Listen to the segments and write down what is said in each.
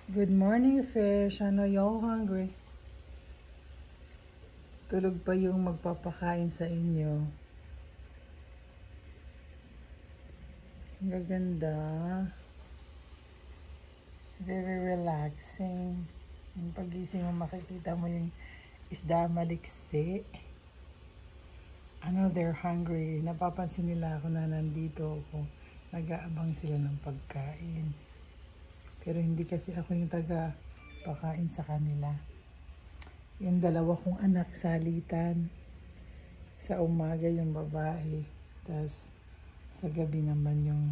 Good morning, fish. Ano, y'all hungry? Tulog pa yung magpapakain sa inyo. Ang gaganda. Very relaxing. Yung pagising mo, makikita mo yung isda maliksi. Ano, they're hungry. Napapansin nila ako na nandito ako. Nag-aabang sila ng pagkain. Pero hindi kasi ako yung taga-pakain sa kanila. Yung dalawa kong anak salitan. Sa umaga yung babae. Tapos sa gabi naman yung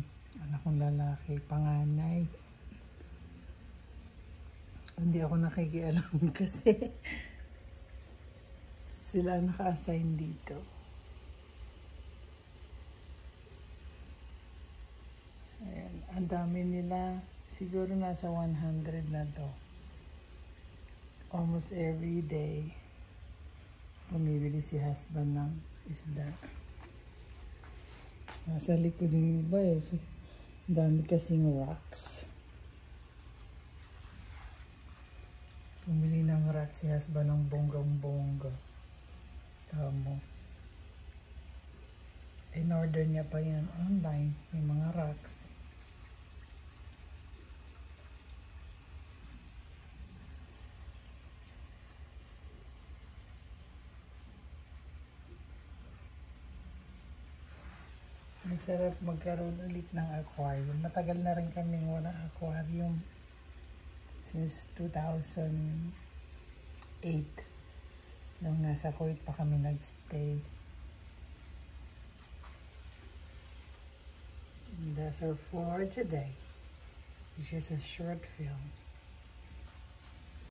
anak kong lalaki, panganay. Hindi ako nakikialam kasi sila naka-assign dito. Ayan, ang dami nila. Siguro nasa 100 na to. Almost every day, bumibili si husband ng isda. Nasa likod ng iba eh. Dami kasing rocks. Bumili ng rocks si husband ng bonggang-bongga. Tamo. In-order niya pa yan online. Yung mga rocks. Ang sarap magkaroon ulit ng aquarium. Matagal na rin kaming wala aquarium. Since 2008. Nung nasa Kuwait pa kami nagstay. And that's our for today. It's just a short film.